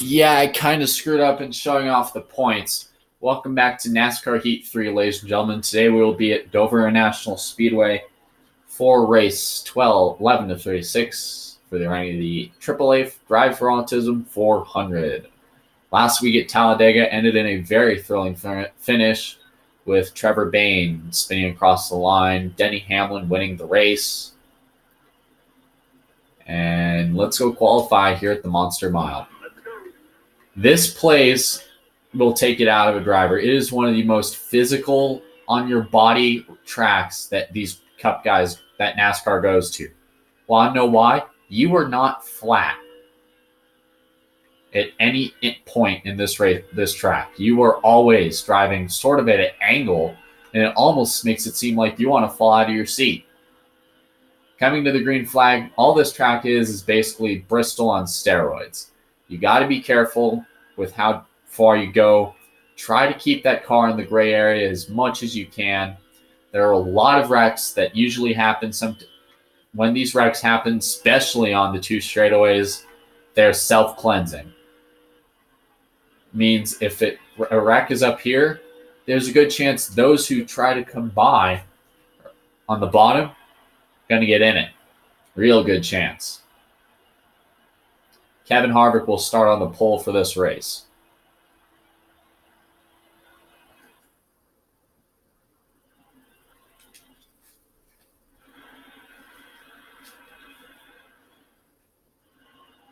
Yeah, I kind of screwed up in showing off the points. Welcome back to NASCAR Heat 3, ladies and gentlemen. Today we will be at Dover International Speedway for race 11 to 36 for the running of the AAA Drive For Autism 400. Last week at Talladega ended in a very thrilling finish with Trevor Bayne spinning across the line, Denny Hamlin winning the race. And let's go qualify here at the Monster Mile. This place will take it out of a driver. It is one of the most physical on your body tracks that these Cup guys, that NASCAR goes to. Want to know why? You are not flat at any point in this race, this track. You are always driving sort of at an angle, and it almost makes it seem like you want to fall out of your seat. Coming to the green flag, all this track is basically Bristol on steroids. You got to be careful with how far you go. Try to keep that car in the gray area as much as you can. There are a lot of wrecks that usually happen. When these wrecks happen, especially on the two straightaways, they're self-cleansing. Means if a wreck is up here, there's a good chance those who try to come by on the bottom going to get in it. Real good chance. Kevin Harvick will start on the pole for this race.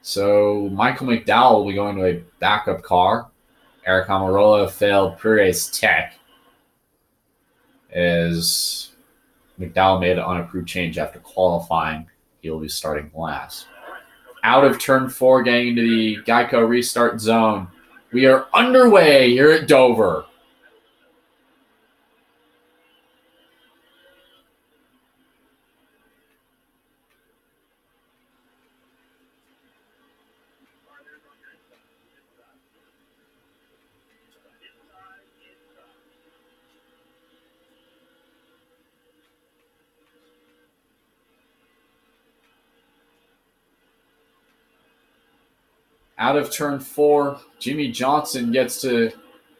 So Michael McDowell will be going to a backup car. Eric Almirola failed pre-race tech as McDowell made an unapproved change after qualifying. He will be starting last. Out of turn 4, getting into the Geico restart zone. We are underway here at Dover. Out of turn 4, Jimmy Johnson gets to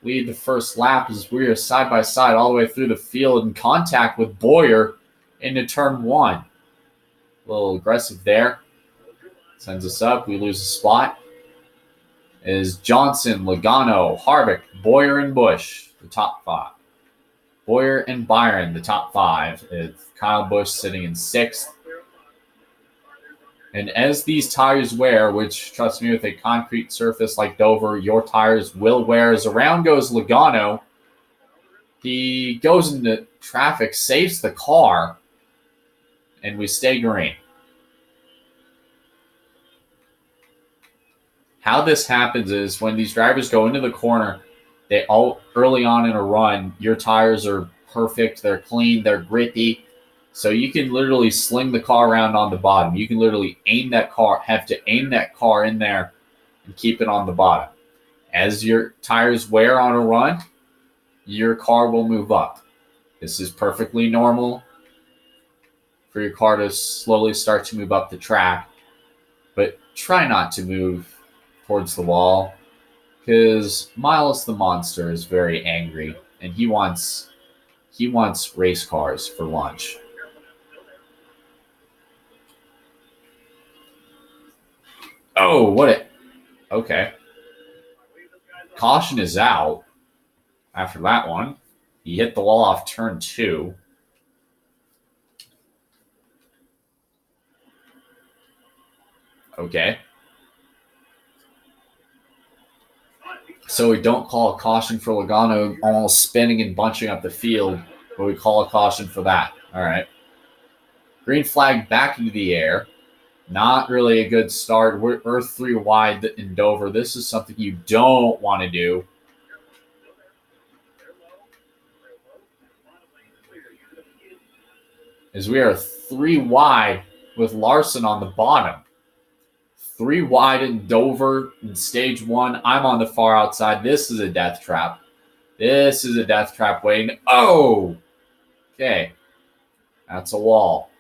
lead the first lap as we are side by side all the way through the field in contact with Bowyer into turn 1. A little aggressive there. Sends us up. We lose a spot. Is Johnson, Logano, Harvick, Bowyer, and Busch, the top 5. Bowyer and Byron, the top 5. It's Kyle Busch sitting in 6th. And as these tires wear, which, trust me, with a concrete surface like Dover, your tires will wear. As around goes Logano, he goes into traffic, saves the car, and we stay green. How this happens is when these drivers go into the corner, they all early on in a run, your tires are perfect, they're clean, they're grippy. So you can literally sling the car around on the bottom. You can literally have to aim that car in there and keep it on the bottom. As your tires wear on a run, your car will move up. This is perfectly normal for your car to slowly start to move up the track. But try not to move towards the wall because Miles the Monster is very angry and he wants race cars for lunch. Oh, okay. Caution is out after that one. He hit the wall off turn 2. Okay. So we don't call a caution for Logano almost spinning and bunching up the field, but we call a caution for that. All right. Green flag back into the air. Not really a good start. We're 3 wide in Dover. This is something you don't want to do. As we are 3 wide with Larson on the bottom. 3 wide in Dover in stage 1. I'm on the far outside. This is a death trap. This is a death trap waiting. Oh! Okay. That's a wall.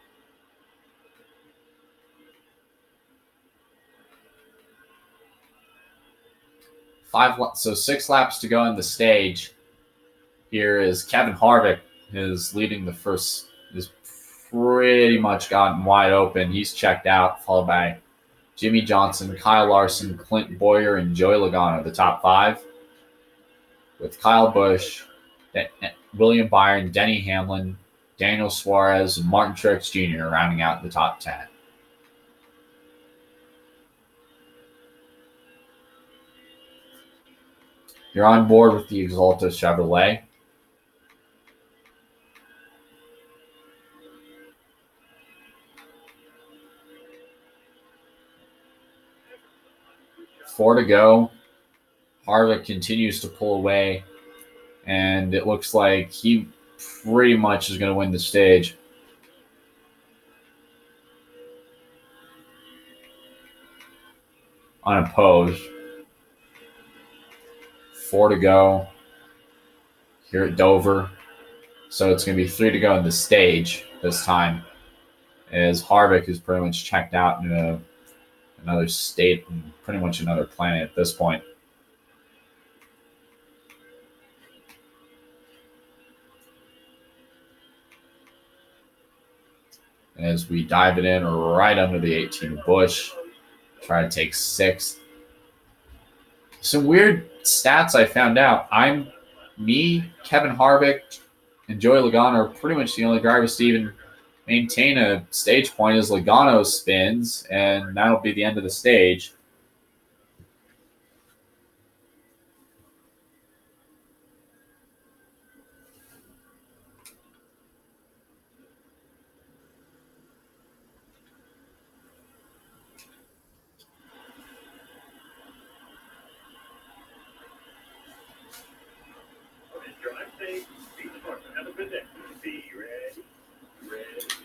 So 6 laps to go in the stage. Here is Kevin Harvick is leading the first. Is pretty much gotten wide open. He's checked out, followed by Jimmy Johnson, Kyle Larson, Clint Boyer, and Joey Logano, the top 5, with Kyle Busch, William Byron, Denny Hamlin, Daniel Suarez, and Martin Truex Jr. rounding out the top 10. You're on board with the Exalta Chevrolet. Four to go. Harvick continues to pull away, and it looks like he pretty much is going to win the stage. Unopposed. 4 to go here at Dover. So it's going to be 3 to go in the stage this time, as Harvick is pretty much checked out in another state and pretty much another planet at this point. As we dive it in right under the 18 Busch, try to take 6th. Some weird stats I found out. Kevin Harvick, and Joey Logano are pretty much the only drivers to even maintain a stage point as Logano spins, and that'll be the end of the stage.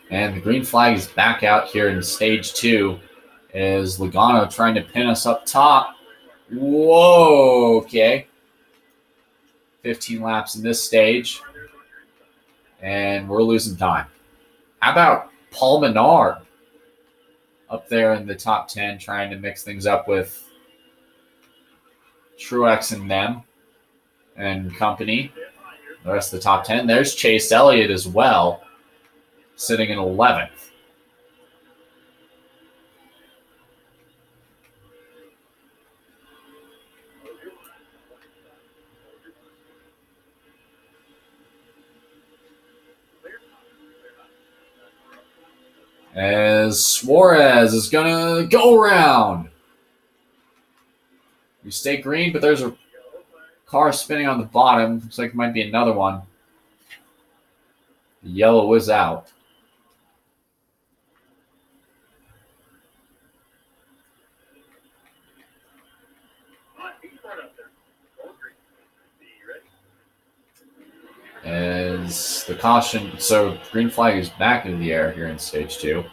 And the green flag is back out here in stage 2 as Logano trying to pin us up top. Whoa, okay. 15 laps in this stage. And we're losing time. How about Paul Menard up there in the top 10 trying to mix things up with Truex and them and company. The rest of the top 10. There's Chase Elliott as well, sitting in 11th. As Suarez is going to go around. We stay green, but there's a car spinning on the bottom. Looks like it might be another one. The yellow is out. As the caution, so green flag is back into the air here in stage 2.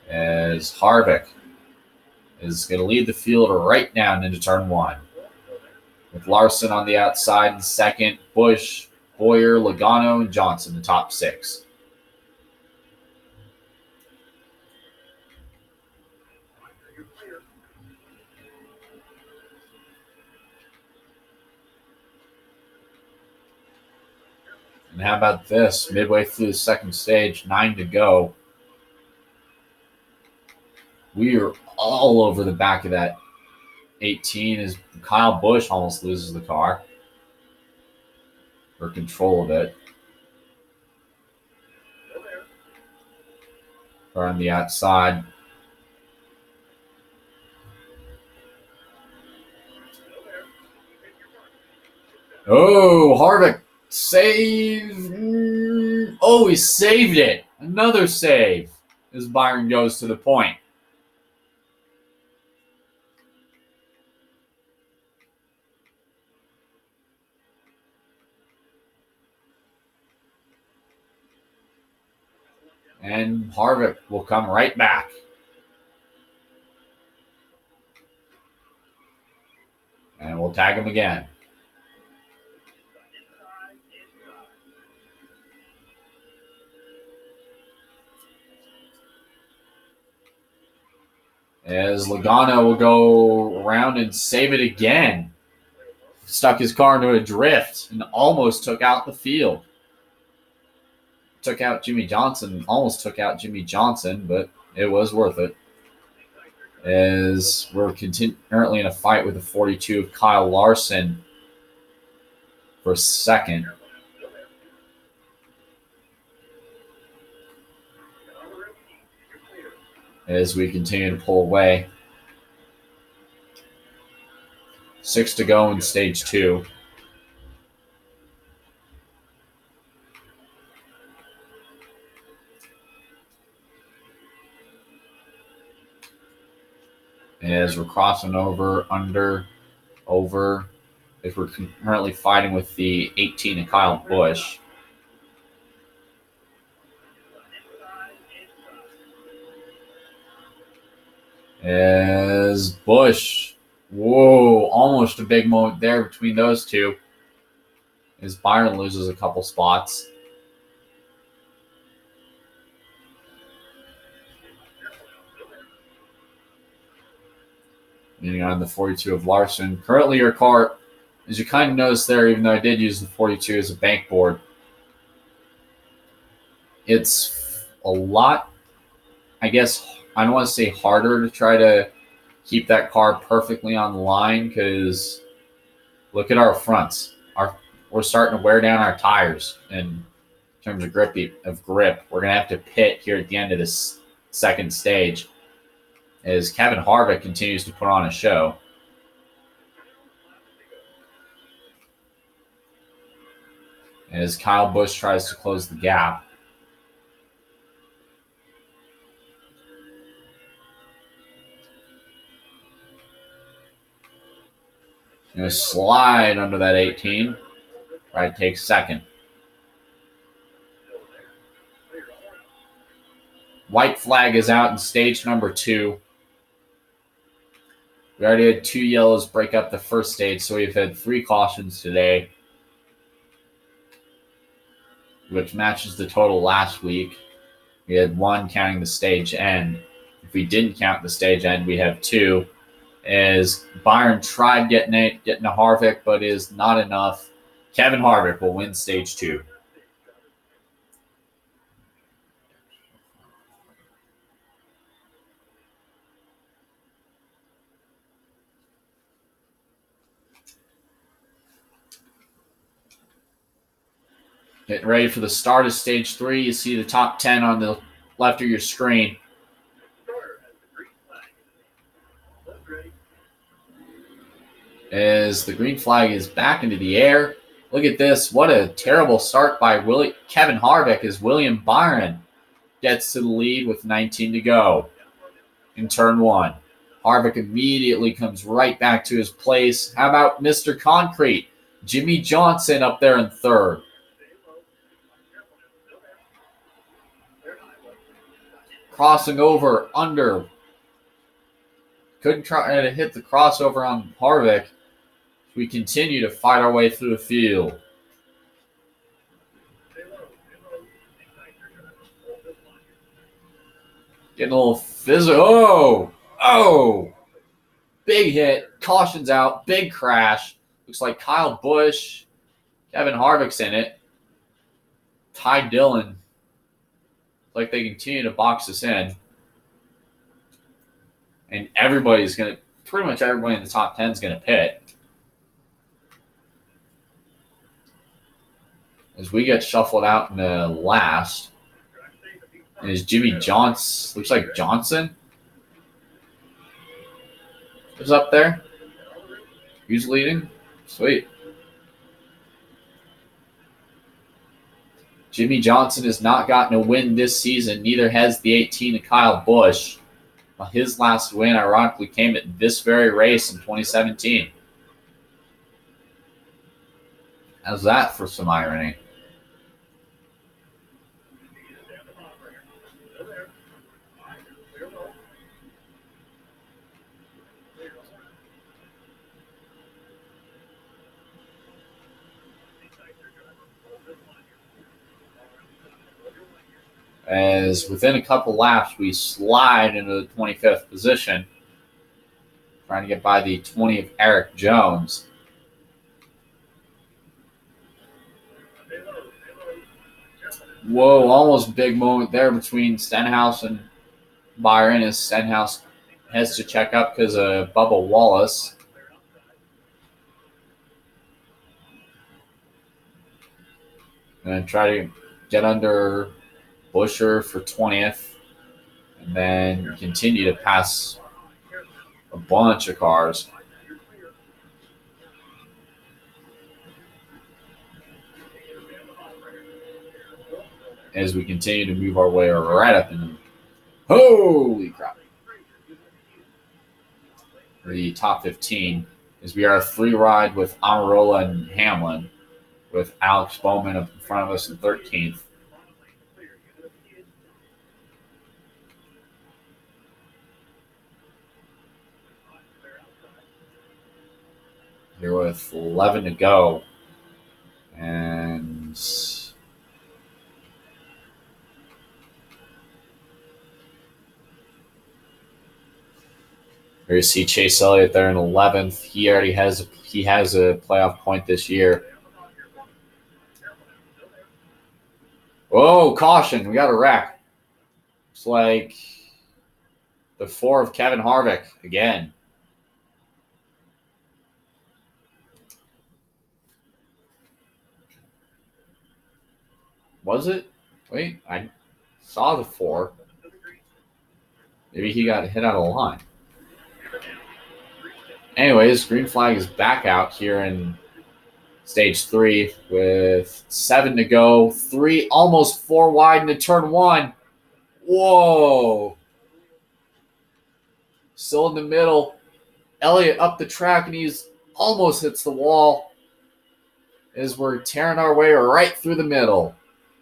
As Harvick is going to lead the field right down into turn 1. With Larson on the outside in second, Busch, Boyer, Logano, and Johnson, the top 6. And how about this? Midway through the second stage, 9 to go. We are all over the back of that 18 as Kyle Busch almost loses the car. Or control of it. Or on the outside. Oh, Harvick save. Oh, he saved it. Another save as Byron goes to the point. And Harvick will come right back. And we'll tag him again. As Logano will go around and save it again. stuck his car into a drift and almost took out the field. Took out Jimmy Johnson, almost took out Jimmy Johnson, but it was worth it. As we're currently in a fight with the 42 of Kyle Larson for second. As we continue to pull away. 6 to go in stage 2. As we're crossing over, over, as we're currently fighting with the 18 of Kyle Busch. As Busch, whoa, almost a big moment there between those two. As Byron loses a couple spots. Moving on the 42 of Larson. Currently your car, as you kind of notice there, even though I did use the 42 as a bank board, it's a lot, I guess, I don't want to say harder to try to keep that car perfectly on the line, because look at our fronts. We're starting to wear down our tires in terms of grip. We're going to have to pit here at the end of this second stage as Kevin Harvick continues to put on a show. As Kyle Busch tries to close the gap. Going to slide under that 18. Right, takes second. White flag is out in stage number 2. We already had 2 yellows break up the first stage, so we've had 3 cautions today, which matches the total last week. We had 1 counting the stage end. If we didn't count the stage end, we have 2. As Byron tried getting a Harvick, but is not enough. Kevin Harvick will win stage 2. Getting ready for the start of stage 3. You see the top 10 on the left of your screen. As the green flag is back into the air. Look at this. What a terrible start by Kevin Harvick as William Byron gets to the lead with 19 to go in turn 1. Harvick immediately comes right back to his place. How about Mr. Concrete? Jimmy Johnson up there in third. Crossing over, under. Couldn't try to hit the crossover on Harvick. We continue to fight our way through the field. Getting a little physical. Oh! Big hit. Caution's out. Big crash. Looks like Kyle Busch. Kevin Harvick's in it. Ty Dillon. Like they continue to box us in. And pretty much everybody in the top 10 is going to pit. As we get shuffled out in the last. Is Jimmy Johnson. Looks like Johnson is up there. Who's leading? Sweet. Jimmy Johnson has not gotten a win this season. Neither has the 18 of Kyle Busch. His last win, ironically, came at this very race in 2017. How's that for some irony? As within a couple laps, we slide into the 25th position, trying to get by the 20 of Eric Jones. Whoa, almost big moment there between Stenhouse and Byron as Stenhouse has to check up because of Bubba Wallace. And try to get under Busher for 20th. And then continue to pass a bunch of cars. As we continue to move our way right up in holy crap. The top 15 as we are a 3 ride with Amarola and Hamlin, with Alex Bowman up in front of us in 13th. Here with 11 to go. And here you see Chase Elliott there in 11th. He already has a playoff point this year. Whoa, caution. We got a wreck. It's like the 4 of Kevin Harvick again. Was it? Wait, I saw the 4. Maybe he got hit out of line. Anyways, green flag is back out here in stage 3 with 7 to go. 3, almost 4 wide into turn 1. Whoa. Still in the middle. Elliott up the track, and he's almost hits the wall as we're tearing our way right through the middle.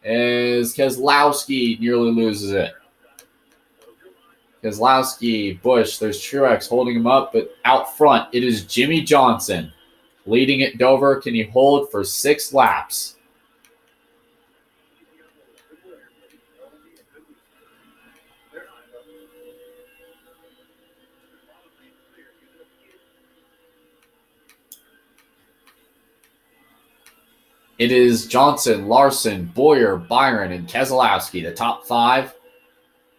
As Keselowski nearly loses it. Keselowski, Busch, there's Truex holding him up, but out front, it is Jimmy Johnson leading at Dover. Can he hold for 6 laps? It is Johnson, Larson, Boyer, Byron, and Keselowski, the top 5,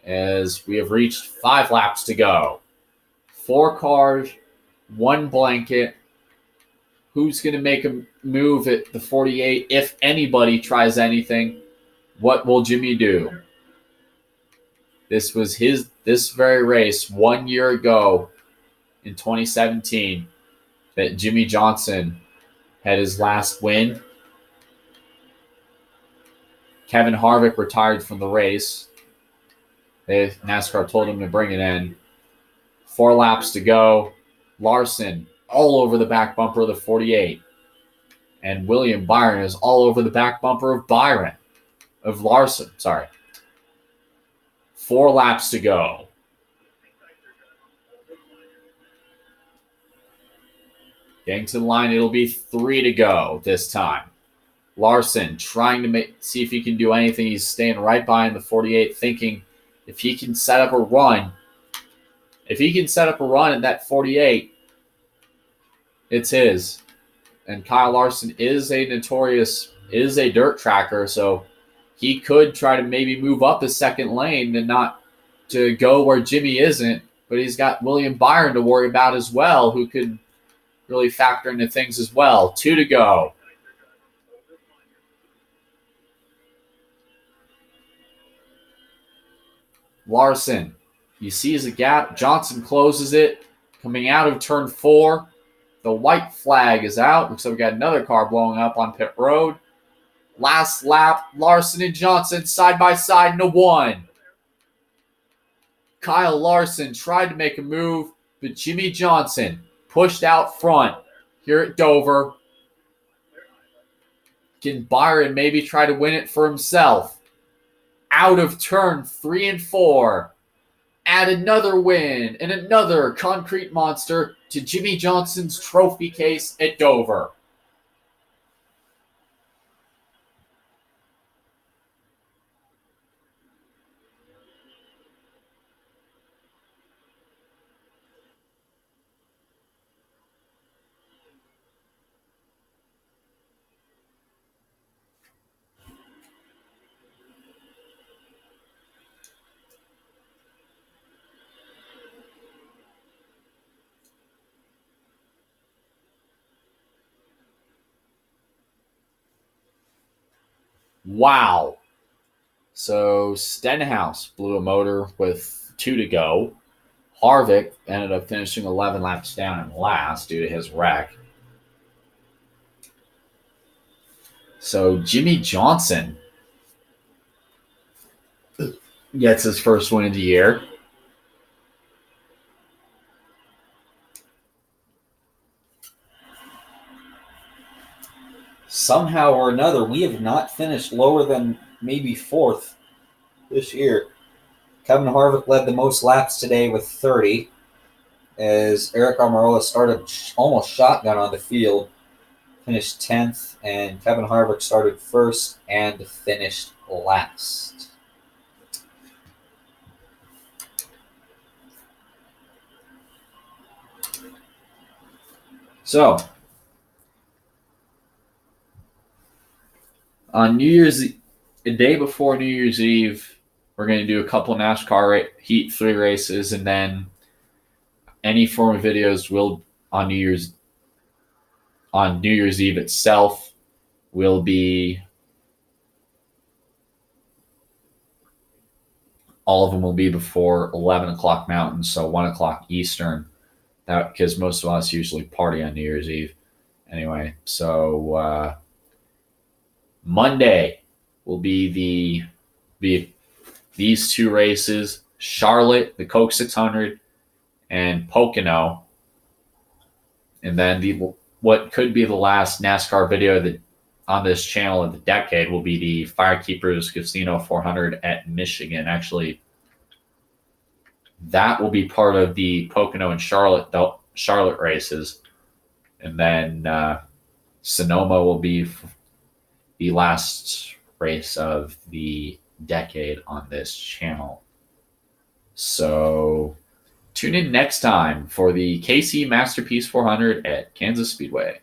as we have reached 5 laps to go. 4 cars, 1 blanket. Who's going to make a move at the 48? If anybody tries anything, what will Jimmy do? This was this very race 1 year ago in 2017 that Jimmy Johnson had his last win. Kevin Harvick retired from the race. NASCAR told him to bring it in. 4 laps to go. Larson all over the back bumper of the 48. And William Byron is all over the back bumper of Larson. Sorry. 4 laps to go. Getting to the line, it'll be 3 to go this time. Larson trying to see if he can do anything. He's staying right behind the 48, thinking if he can set up a run. If he can set up a run at that 48, it's his. And Kyle Larson is a dirt tracker, so he could try to maybe move up the second lane and not to go where Jimmy isn't. But he's got William Byron to worry about as well, who could really factor into things as well. 2 to go. Larson, he sees a gap. Johnson closes it. Coming out of turn 4, the white flag is out. Looks like we got another car blowing up on pit road. Last lap, Larson and Johnson side by side into 1. Kyle Larson tried to make a move, but Jimmy Johnson pushed out front here at Dover. Can Byron maybe try to win it for himself? Out of turn 3 and 4. Add another win and another concrete monster to Jimmy Johnson's trophy case at Dover. Wow. So Stenhouse blew a motor with 2 to go. Harvick ended up finishing 11 laps down in last due to his wreck. So Jimmy Johnson gets his first win of the year. Somehow or another, we have not finished lower than maybe fourth this year. Kevin Harvick led the most laps today with 30, as Eric Almirola started almost shotgun on the field, finished 10th, and Kevin Harvick started first and finished last. So, on New Year's, the day before New Year's Eve, we're going to do a couple NASCAR Heat 3 races, and then any form of videos will on New Year's Eve itself will be, all of them will be before 11 o'clock Mountain, so 1 o'clock Eastern. That because most of us usually party on New Year's Eve. Anyway, so Monday will be these 2 races: Charlotte, the Coke 600, and Pocono. And then what could be the last NASCAR video on this channel of the decade will be the Firekeepers Casino 400 at Michigan. Actually, that will be part of the Pocono and Charlotte races. And then Sonoma will be the last race of the decade on this channel. So tune in next time for the KC Masterpiece 400 at Kansas Speedway.